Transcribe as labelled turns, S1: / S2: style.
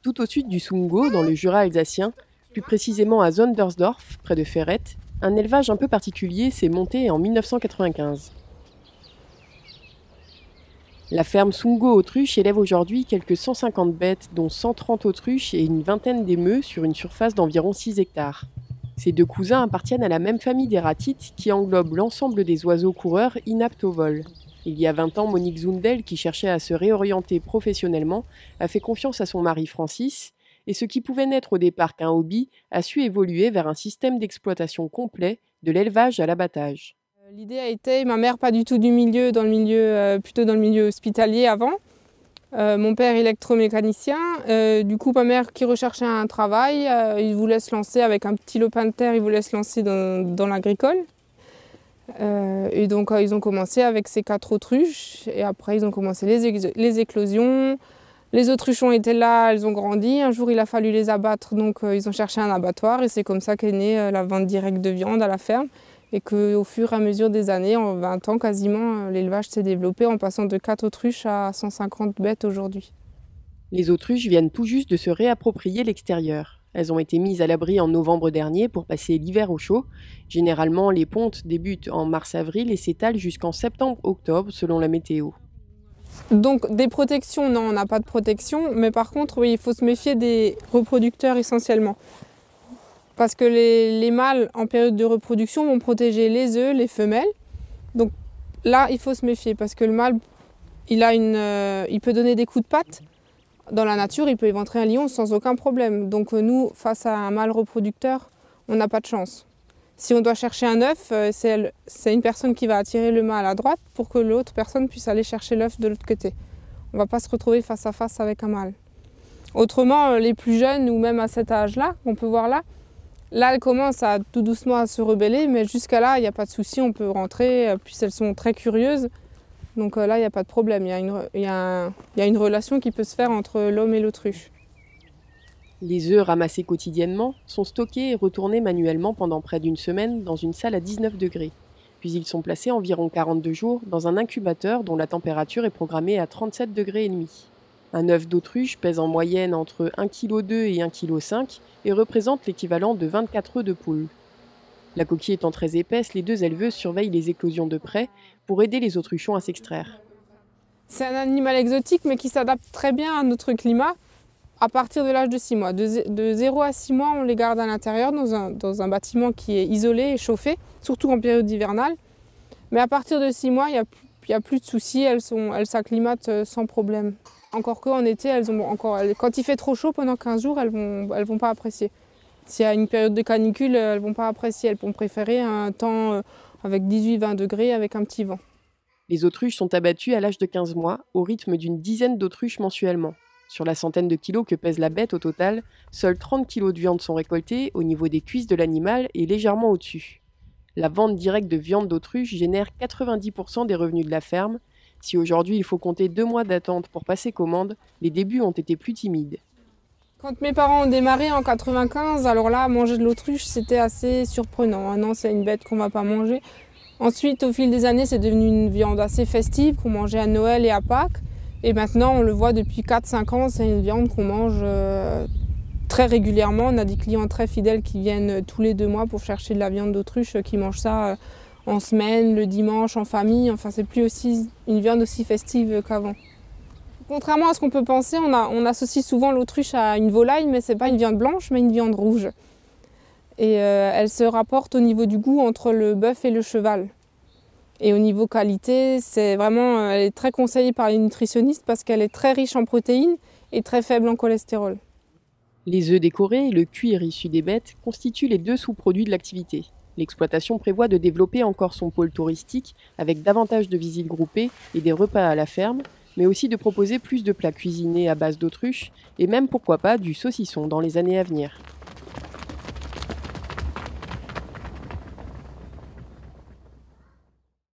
S1: Tout au sud du Sundgau, dans le Jura alsacien, plus précisément à Sondersdorf, près de Ferrette, un élevage un peu particulier s'est monté en 1995. La ferme Sundgau Autruche élève aujourd'hui quelques 150 bêtes, dont 130 autruches et une vingtaine d'émeux sur une surface d'environ 6 hectares. Ces deux cousins appartiennent à la même famille des ratites qui englobe l'ensemble des oiseaux coureurs inaptes au vol. Il y a 20 ans, Monique Zundel, qui cherchait à se réorienter professionnellement, a fait confiance à son mari Francis, et ce qui pouvait naître au départ qu'un hobby a su évoluer vers un système d'exploitation complet, de l'élevage à l'abattage.
S2: L'idée a été, ma mère pas du tout du milieu, plutôt dans le milieu hospitalier avant. Mon père électromécanicien. Du coup, ma mère qui recherchait un travail, il voulait se lancer avec un petit lopin de terre, il voulait se lancer dans l'agricole. Et donc, ils ont commencé avec ces 4 autruches. Et après, ils ont commencé les éclosions. Les autruches ont été là, elles ont grandi. Un jour, il a fallu les abattre, donc ils ont cherché un abattoir. Et c'est comme ça qu'est née la vente directe de viande à la ferme. Et qu'au fur et à mesure des années, en 20 ans quasiment, l'élevage s'est développé en passant de 4 autruches à 150 bêtes aujourd'hui.
S1: Les autruches viennent tout juste de se réapproprier l'extérieur. Elles ont été mises à l'abri en novembre dernier pour passer l'hiver au chaud. Généralement, les pontes débutent en mars-avril et s'étalent jusqu'en septembre-octobre selon la météo.
S2: Donc des protections, non, on n'a pas de protection, mais par contre, oui, il faut se méfier des reproducteurs essentiellement. Parce que les mâles en période de reproduction vont protéger les œufs, les femelles. Donc là, il faut se méfier parce que le mâle, il peut donner des coups de patte. Dans la nature, il peut éventrer un lion sans aucun problème. Donc nous, face à un mâle reproducteur, on n'a pas de chance. Si on doit chercher un œuf, c'est une personne qui va attirer le mâle à droite pour que l'autre personne puisse aller chercher l'œuf de l'autre côté. On ne va pas se retrouver face à face avec un mâle. Autrement, les plus jeunes ou même à cet âge-là, qu'on peut voir là, elles commencent tout doucement à se rebeller, mais jusqu'à là, il n'y a pas de souci, on peut rentrer, puis elles sont très curieuses. Donc là, il n'y a pas de problème, il y a une relation qui peut se faire entre l'homme et l'autruche.
S1: Les œufs ramassés quotidiennement sont stockés et retournés manuellement pendant près d'une semaine dans une salle à 19 degrés. Puis ils sont placés environ 42 jours dans un incubateur dont la température est programmée à 37 degrés et demi. Un œuf d'autruche pèse en moyenne entre 1,2 kg et 1,5 kg et représente l'équivalent de 24 œufs de poule. La coquille étant très épaisse, les deux éleveuses surveillent les éclosions de près pour aider les autruchons à s'extraire.
S2: C'est un animal exotique mais qui s'adapte très bien à notre climat à partir de l'âge de 6 mois. De 0 à 6 mois, on les garde à l'intérieur dans un bâtiment qui est isolé et chauffé, surtout en période hivernale. Mais à partir de 6 mois, il n'y a plus de soucis, elles s'acclimatent sans problème. Encore qu'en été, quand il fait trop chaud pendant 15 jours, elles vont pas apprécier. S'il y a une période de canicule, elles vont pas apprécier, elles vont préférer un temps avec 18-20 degrés avec un petit vent.
S1: Les autruches sont abattues à l'âge de 15 mois, au rythme d'une dizaine d'autruches mensuellement. Sur la centaine de kilos que pèse la bête au total, seuls 30 kilos de viande sont récoltés au niveau des cuisses de l'animal et légèrement au-dessus. La vente directe de viande d'autruche génère 90% des revenus de la ferme. Si aujourd'hui il faut compter 2 mois d'attente pour passer commande, les débuts ont été plus timides.
S2: Quand mes parents ont démarré en 95, alors là, manger de l'autruche, c'était assez surprenant. Ah non, c'est une bête qu'on ne va pas manger. Ensuite, au fil des années, c'est devenu une viande assez festive qu'on mangeait à Noël et à Pâques. Et maintenant, on le voit depuis 4-5 ans, c'est une viande qu'on mange très régulièrement. On a des clients très fidèles qui viennent tous les 2 mois pour chercher de la viande d'autruche, qui mangent ça en semaine, le dimanche, en famille. Enfin, c'est plus aussi une viande aussi festive qu'avant. Contrairement à ce qu'on peut penser, on associe souvent l'autruche à une volaille, mais ce n'est pas une viande blanche, mais une viande rouge. Et elle se rapporte au niveau du goût entre le bœuf et le cheval. Et au niveau qualité, elle est très conseillée par les nutritionnistes parce qu'elle est très riche en protéines et très faible en cholestérol.
S1: Les œufs décorés et le cuir issu des bêtes constituent les 2 sous-produits de l'activité. L'exploitation prévoit de développer encore son pôle touristique avec davantage de visites groupées et des repas à la ferme, mais aussi de proposer plus de plats cuisinés à base d'autruche et même pourquoi pas du saucisson dans les années à venir.